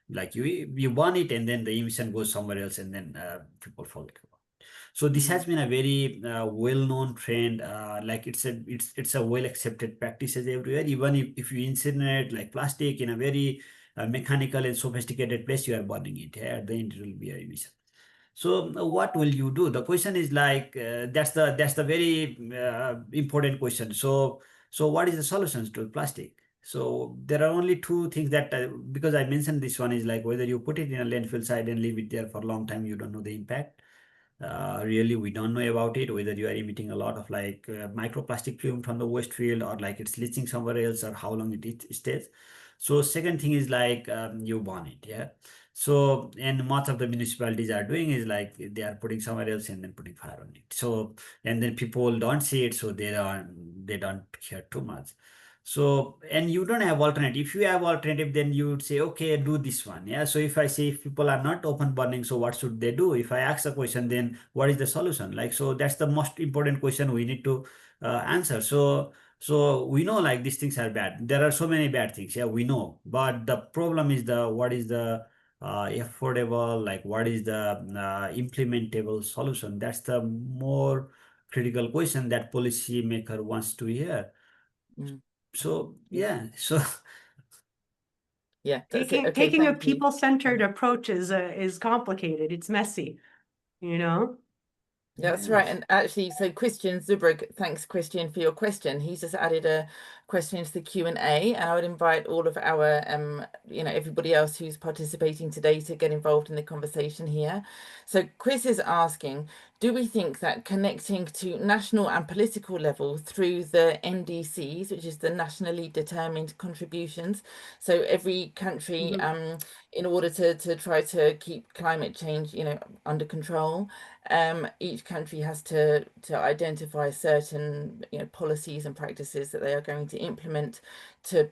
burn it, and then the emission goes somewhere else, and then people forget about it. So this has been a very well-known trend. Like it's a well-accepted practices everywhere. Even if you incinerate like plastic in a very mechanical and sophisticated place, you are burning it. Yeah, at the end it will be a emission. So what will you do? The question is like that's the very important question. So what is the solutions to plastic? So there are only two things that because I mentioned this one is like whether you put it in a landfill site and leave it there for a long time, you don't know the impact. Really, we don't know about it, whether you are emitting a lot of like microplastic plume from the waste field, or like it's leaching somewhere else, or how long it stays. So second thing is like you burn it. Yeah. So, and much of the municipalities are doing is like they are putting somewhere else and then putting fire on it. So, and then people don't see it, so they don't care too much. So, and you don't have alternative. If you have alternative, then you would say, okay, do this one. Yeah. So if I say if people are not open burning, so what should they do? If I ask a question, then what is the solution? Like, so that's the most important question we need to answer. So we know like these things are bad. There are so many bad things. Yeah, we know. But the problem is what is the affordable, like what is the implementable solution? That's the more critical question that policymaker wants to hear. So yeah, so yeah, that's it. Okay, taking a thank you. people-centered approach is complicated. It's messy, you know. That's right. And actually, so Christian Zubrig, thanks Christian for your question. He's just added a question into the Q&A, and I would invite all of our everybody else who's participating today to get involved in the conversation here. So Chris is asking, do we think that connecting to national and political level through the NDCs, which is the nationally determined contributions, so every country in order to try to keep climate change under control, each country has to identify certain policies and practices that they are going to implement to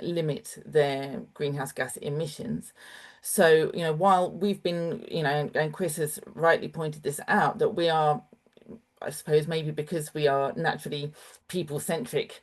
limit their greenhouse gas emissions. So while we've been and Chris has rightly pointed this out, that we are I suppose maybe because we are naturally people-centric,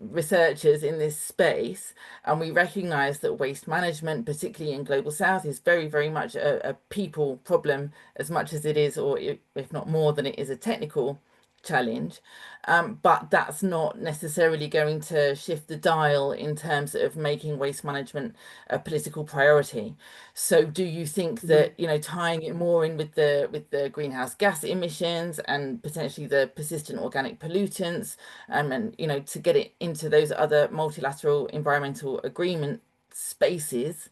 researchers in this space, and we recognize that waste management, particularly in Global South, is very, very much a people problem as much as it is, or if not more than it is, a technical challenge. But that's not necessarily going to shift the dial in terms of making waste management a political priority. So do you think that, tying it more in with the greenhouse gas emissions and potentially the persistent organic pollutants, and to get it into those other multilateral environmental agreement spaces,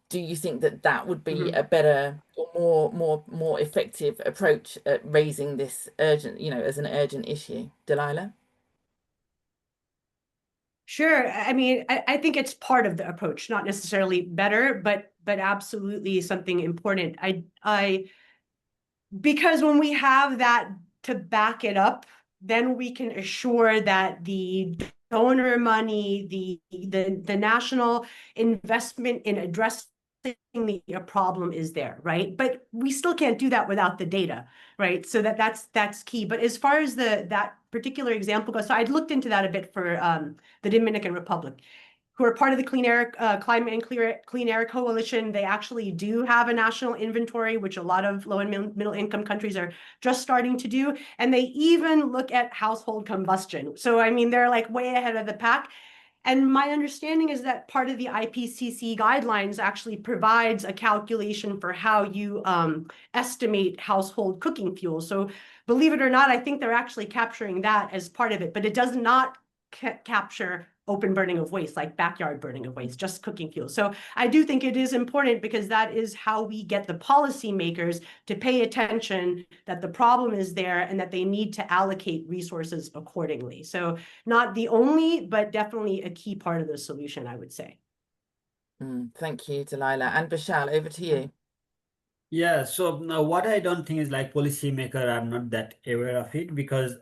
do you think that that would be a better or more effective approach at raising this urgent, as an urgent issue? Delila? Sure. I mean, I think it's part of the approach, not necessarily better, but absolutely something important. Because when we have that to back it up, then we can assure that the donor money, the national investment in addressing the problem is there, right? But we still can't do that without the data, right? So that's key. But as far as that particular example goes, so I'd looked into that a bit for the Dominican Republic, who are part of the Climate and Clean Air Coalition. They actually do have a national inventory, which a lot of low and middle income countries are just starting to do. And they even look at household combustion. So, I mean, they're like way ahead of the pack. And my understanding is that part of the IPCC guidelines actually provides a calculation for how you estimate household cooking fuel. So believe it or not, I think they're actually capturing that as part of it, but it does not capture open burning of waste, like backyard burning of waste, just cooking fuel. So I do think it is important, because that is how we get the policymakers to pay attention that the problem is there and that they need to allocate resources accordingly. So not the only, but definitely a key part of the solution, I would say. Thank you, Delila. And Bishal, over to you. Yeah, so now what I don't think is like policymaker are not that aware of it, because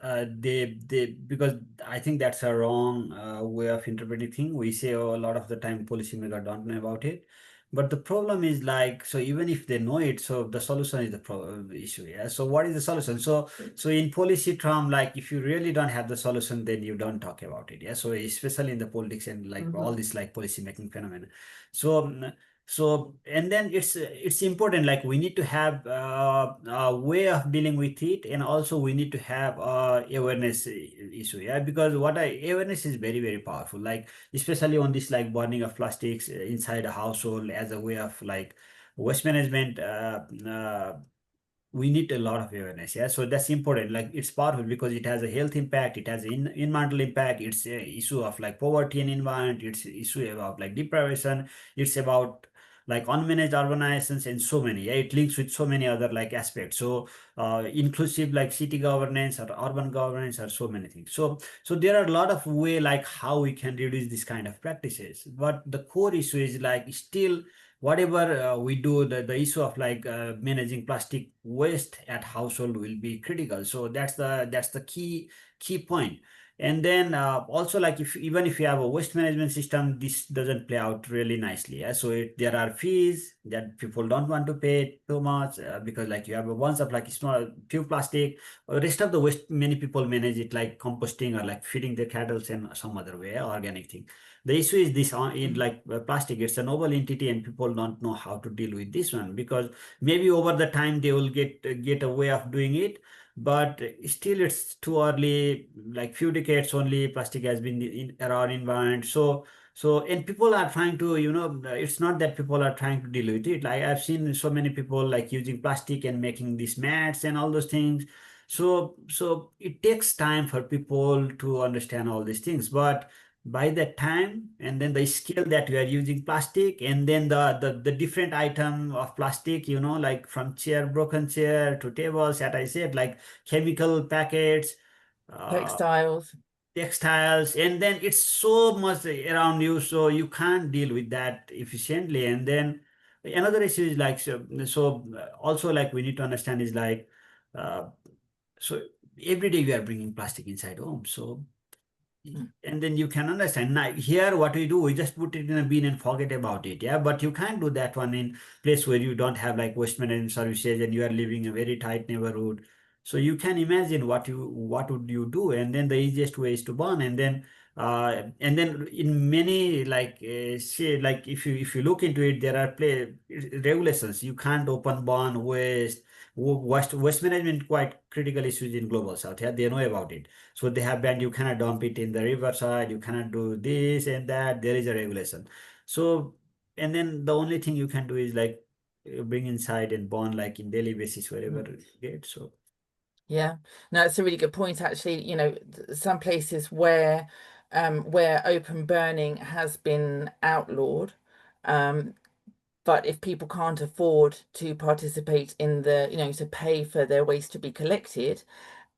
because I think that's a wrong way of interpreting thing. We say, oh, a lot of the time policymaker don't know about it, but the problem is like, so even if they know it, so the solution is the issue. Yeah. So what is the solution? So in policy term, like if you really don't have the solution, then you don't talk about it. Yeah. So especially in the politics and like all this like policy making phenomena. So and then it's important, like we need to have a way of dealing with it, and also we need to have awareness issue. Yeah, because awareness is very, very powerful, like especially on this like burning of plastics inside a household as a way of like waste management. We need a lot of awareness. Yeah, so that's important, like it's powerful because it has a health impact, it has an environmental impact, it's a issue of like poverty and environment, it's issue about like deprivation, it's about like unmanaged urbanizations and so many. Yeah, it links with so many other like aspects. So inclusive like city governance or urban governance or so many things. So there are a lot of way like how we can reduce this kind of practices, but the core issue is like still whatever we do, the issue of like managing plastic waste at household will be critical. So that's the key point. And then also like even if you have a waste management system, this doesn't play out really nicely. Yeah? So there are fees that people don't want to pay too much because like you have a bunch of like small few plastic. The rest of the waste, many people manage it like composting or like feeding their cattle and some other way, organic thing. The issue is this in like plastic, it's a noble entity and people don't know how to deal with this one, because maybe over the time they will get a way of doing it, but still it's too early, like few decades only plastic has been around environment. So and people are trying to, it's not that people are trying to deal with it. Like I've seen so many people like using plastic and making these mats and all those things. So it takes time for people to understand all these things, but by that time, and then the scale that we are using plastic, and then the different item of plastic, like from broken chair to tables, that I said, like chemical packets, Textiles. and then it's so much around you, so you can't deal with that efficiently. And then another issue is like, also like we need to understand is like, so every day we are bringing plastic inside home. So and then you can understand now here what we do, we just put it in a bin and forget about it. Yeah, but you can't do that one in place where you don't have like waste management services and you are living a very tight neighborhood. So you can imagine what would you do, and then the easiest way is to burn, and then in many say like if you look into it, there are regulations. You can't open burn waste management quite critical issues in global south. Yeah, they know about it. So they have banned, you cannot dump it in the riverside, you cannot do this and that. There is a regulation. So and then the only thing you can do is like bring inside and burn like in daily basis wherever you get. So Yeah, no, it's a really good point, actually. You know, some places where open burning has been outlawed, but if people can't afford to participate in to pay for their waste to be collected,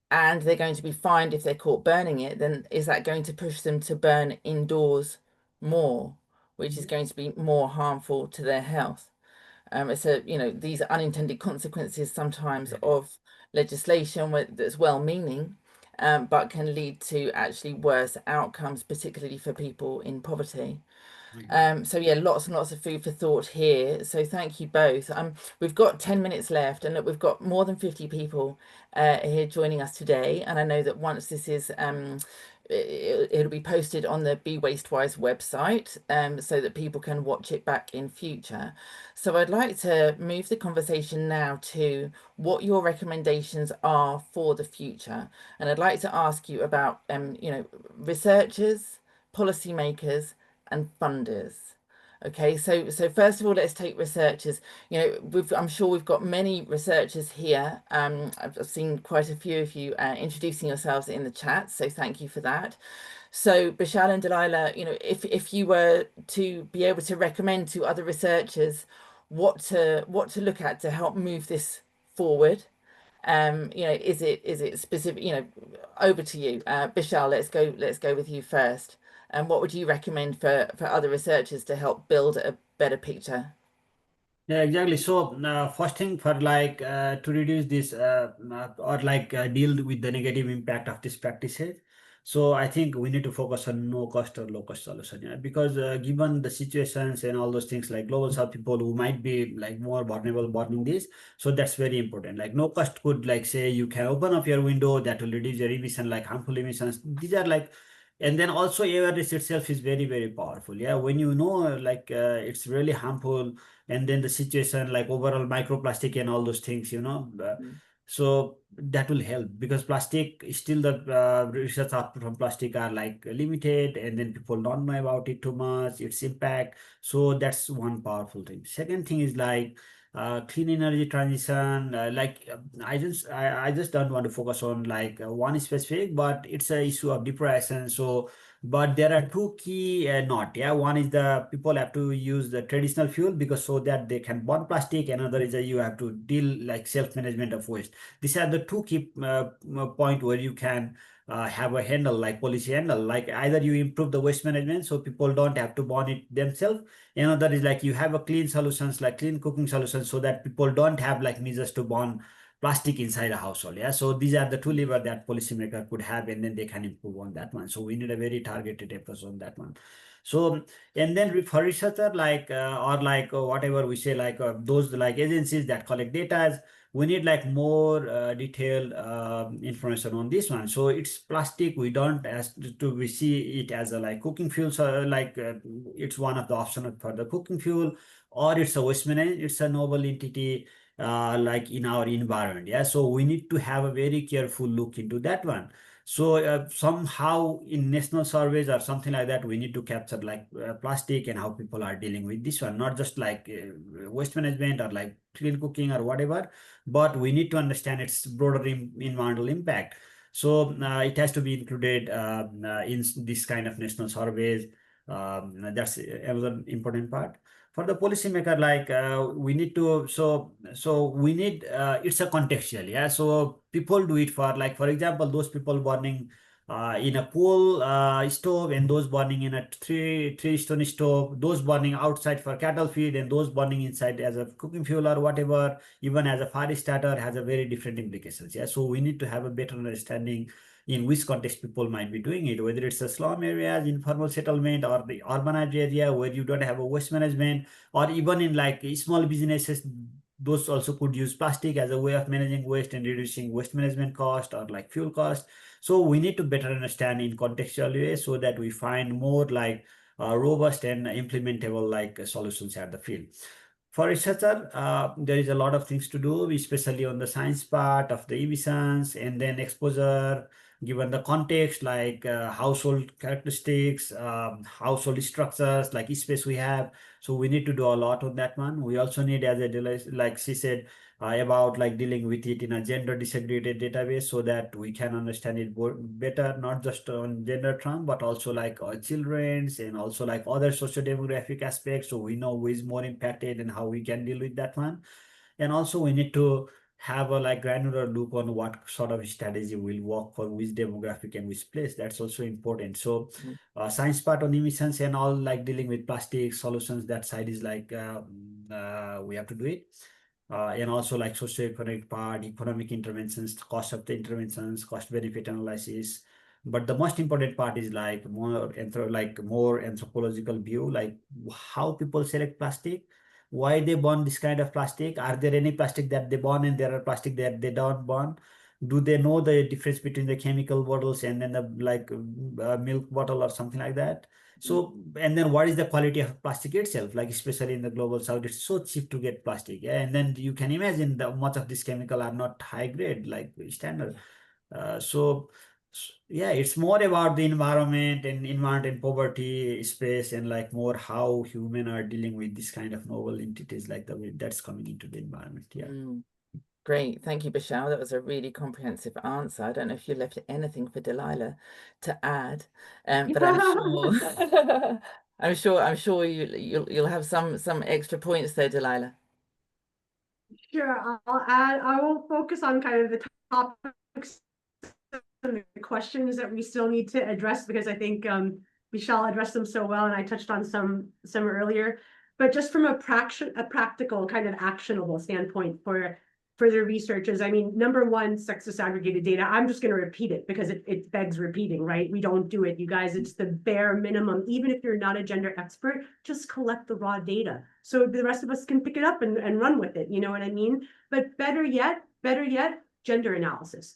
and they're going to be fined if they're caught burning it, then is that going to push them to burn indoors more, which is going to be more harmful to their health? It's these are unintended consequences sometimes of legislation that's well-meaning, but can lead to actually worse outcomes, particularly for people in poverty. So yeah, lots and lots of food for thought here. So thank you both. We've got 10 minutes left, and look, we've got more than 50 people here joining us today. And I know that once this is it'll be posted on the Be Wastewise website, so that people can watch it back in future. So I'd like to move the conversation now to what your recommendations are for the future. And I'd like to ask you about researchers, policymakers, and funders. Okay, so first of all, let's take researchers. You know, I'm sure we've got many researchers here. I've seen quite a few of you introducing yourselves in the chat, so thank you for that. So Bishal and Delila, you know, if you were to be able to recommend to other researchers what to look at to help move this forward, is it specific? Over to you, Bishal. Let's go with you first. And what would you recommend for other researchers to help build a better picture? yeah, exactly. So first thing for to reduce this or deal with the negative impact of these practices. So I think we need to focus on no cost or low cost solution. Yeah, because given the situations and all those things, like global south people who might be like more vulnerable burning this, so that's very important. Like no cost could like say you can open up your window, that will reduce your emission, like harmful emissions. These are like, and then also awareness itself is very very powerful. Yeah, when you know it's really harmful, and then the situation like overall microplastic and all those things, so that will help, because plastic is still the research from plastic are like limited, and then people don't know about it too much, its impact. So that's one powerful thing. Second thing is like clean energy transition. I just don't want to focus on one specific, but it's a issue of depression. So but there are two key not. Yeah, one is the people have to use the traditional fuel, because so that they can burn plastic. Another is that you have to deal like self-management of waste. These are the two key point where you can have a handle, like policy handle. Like either you improve the waste management so people don't have to burn it themselves. Another is like you have a clean solutions, like clean cooking solutions, so that people don't have like measures to burn plastic inside a household. Yeah, so these are the two levers that policymaker could have, and then they can improve on that one. So we need a very targeted approach on that one. So and then for researcher whatever we say, those like agencies that collect data, we need like more detailed information on this one. So it's plastic, we don't as to we see it as a like cooking fuel, so it's one of the options for the cooking fuel, or it's a waste management, it's a noble entity like in our environment. Yeah, so we need to have a very careful look into that one. So somehow in national surveys or something like that, we need to capture like plastic and how people are dealing with this one, not just like waste management or like clean cooking or whatever, but we need to understand its broader environmental impact. So it has to be included in this kind of national surveys. That's another important part. For the policymaker, we need to we need it's a contextual. Yeah, so people do it for, like, for example, those people burning in a coal stove, and those burning in a three stone stove, those burning outside for cattle feed, and those burning inside as a cooking fuel or whatever, even as a fire starter, has a very different implications. Yeah, so we need to have a better understanding in which context people might be doing it, whether it's a slum areas, informal settlement, or the urbanized area where you don't have a waste management, or even in like small businesses, those also could use plastic as a way of managing waste and reducing waste management cost or like fuel cost. So we need to better understand in contextual ways so that we find more like robust and implementable like solutions at the field. For researcher, there is a lot of things to do, especially on the science part of the emissions and then exposure, given the context like household characteristics, household structures, like space we have. So we need to do a lot on that one. We also need, as a like she said, about like dealing with it in a gender disaggregated database so that we can understand it better, not just on gender term, but also like children's and also like other socio-demographic aspects. So we know who is more impacted and how we can deal with that one. And also we need to have a like granular look on what sort of strategy will work for which demographic and which place. That's also important. So science part on emissions and all like dealing with plastic solutions, that side is like we have to do it. And also like socioeconomic part, economic interventions, cost of the interventions, cost benefit analysis. But the most important part is like more anthropological view, like how people select plastic, why they burn this kind of plastic. Are there any plastic that they burn and there are plastic that they don't burn? Do they know the difference between the chemical bottles and then the like milk bottle or something like that? So, and then what is the quality of plastic itself? Like, especially in the global south, it's so cheap to get plastic. Yeah? And then you can imagine that much of this chemical are not high grade, like standard. Yeah, it's more about the environment and poverty space and like more how human are dealing with this kind of novel entities, like the way that's coming into the environment. Yeah. Great, thank you, Bishal. That was a really comprehensive answer. I don't know if you left anything for Delila to add, but I'm sure I'm sure you'll have some extra points there, Delila. Sure, I'll add. I will focus on kind of the topics and the questions that we still need to address because I think Bishal addressed them so well, and I touched on some earlier. But just from a practical kind of actionable standpoint for the researchers, I mean, number one, sex disaggregated data. I'm just going to repeat it because it begs repeating, right? We don't do it, you guys. It's the bare minimum. Even if you're not a gender expert, just collect the raw data so the rest of us can pick it up and run with it. You know what I mean? But better yet, gender analysis.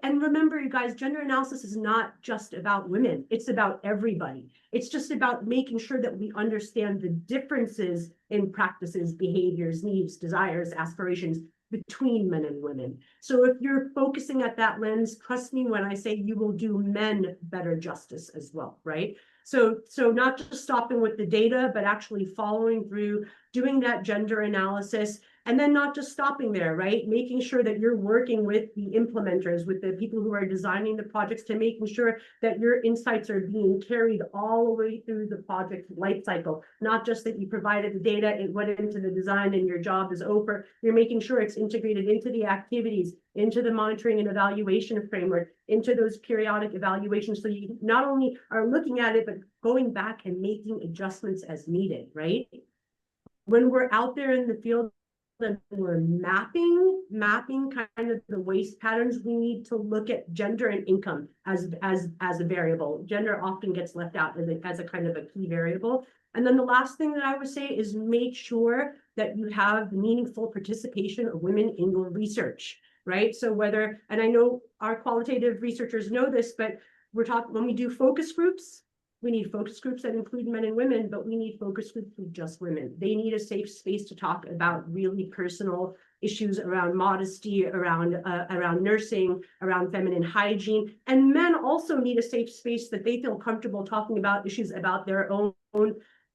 And remember, you guys, gender analysis is not just about women. It's about everybody. It's just about making sure that we understand the differences in practices, behaviors, needs, desires, aspirations between men and women. So if you're focusing at that lens, trust me when I say you will do men better justice as well, right? So not just stopping with the data, but actually following through, doing that gender analysis, and then not just stopping there, right? Making sure that you're working with the implementers, with the people who are designing the projects, to making sure that your insights are being carried all the way through the project life cycle. Not just that you provided the data, it went into the design and your job is over. You're making sure it's integrated into the activities, into the monitoring and evaluation framework, into those periodic evaluations. So you not only are looking at it, but going back and making adjustments as needed, right? When we're out there in the field, and we're mapping kind of the waste patterns, we need to look at gender and income as a variable. Gender often gets left out as a kind of a key variable. And then the last thing that I would say is make sure that you have meaningful participation of women in your research, right? So whether, and I know our qualitative researchers know this, but we're talking, when we do focus groups, we need focus groups that include men and women, but we need focus groups with just women. They need a safe space to talk about really personal issues around modesty, around nursing, around feminine hygiene. And men also need a safe space that they feel comfortable talking about issues about their own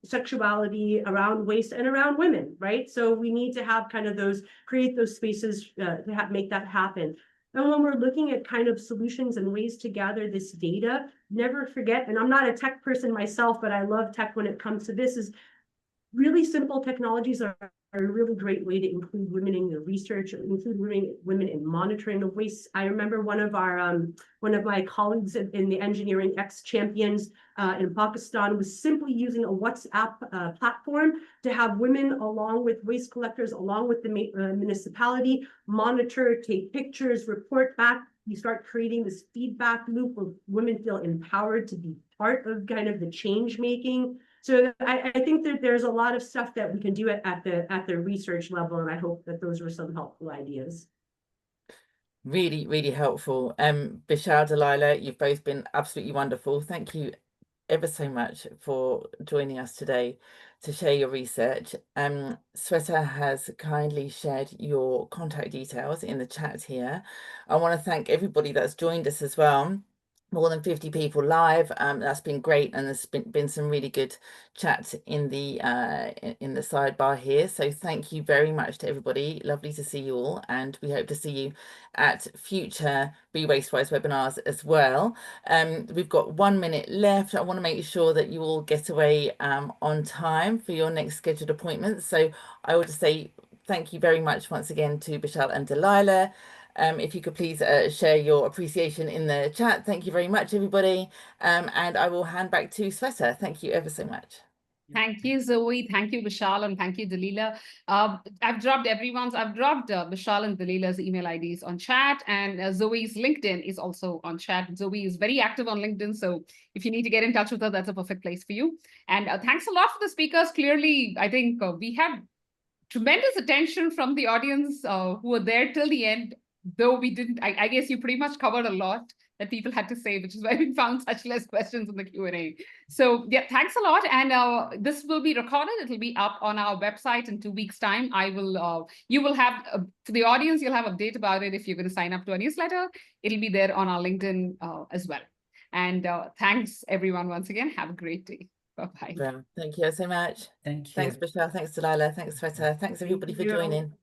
sexuality, around waste, and around women, right? So we need to have kind of create those spaces to make that happen. And when we're looking at kind of solutions and ways to gather this data, never forget, and I'm not a tech person myself, but I love tech when it comes to this, is really simple technologies are a really great way to include women in your research, include women in monitoring of waste. I remember one of my colleagues in the Engineering X Champions in Pakistan was simply using a WhatsApp platform to have women along with waste collectors, along with the municipality, monitor, take pictures, report back. You start creating this feedback loop where women feel empowered to be part of kind of the change making. So I think that there's a lot of stuff that we can do at the research level, and I hope that those were some helpful ideas. Really, really helpful. Bishal, Delila, you've both been absolutely wonderful. Thank you ever so much for joining us today to share your research. Sweta has kindly shared your contact details in the chat here. I want to thank everybody that's joined us as well. More than 50 people live. That's been great, and there's been some really good chat in the sidebar here. So thank you very much to everybody. Lovely to see you all, and we hope to see you at future Be Wastewise webinars as well. We've got 1 minute left. I want to make sure that you all get away on time for your next scheduled appointments. So I would just say thank you very much once again to Bishal and Delila. If you could please share your appreciation in the chat. Thank you very much, everybody. And I will hand back to Sweta. Thank you ever so much. Thank you, Zoe. Thank you, Bishal, and thank you, Delila. I've dropped Bishal and Delila's email IDs on chat, and Zoe's LinkedIn is also on chat. Zoe is very active on LinkedIn, so if you need to get in touch with her, that's a perfect place for you. And thanks a lot for the speakers. Clearly, I think we had tremendous attention from the audience who were there till the end, though we didn't, I guess you pretty much covered a lot that people had to say, which is why we found such less questions in the Q&A. So yeah, thanks a lot. And this will be recorded. It'll be up on our website in 2 weeks' time. You will have, for the audience, you'll have update about it if you're going to sign up to a newsletter. It'll be there on our LinkedIn as well. And thanks everyone once again. Have a great day. Bye-bye. Thank you so much. Thank you. Thanks, Bishal. Thanks, Delila. Thanks, Sweta. Thanks, everybody, for joining.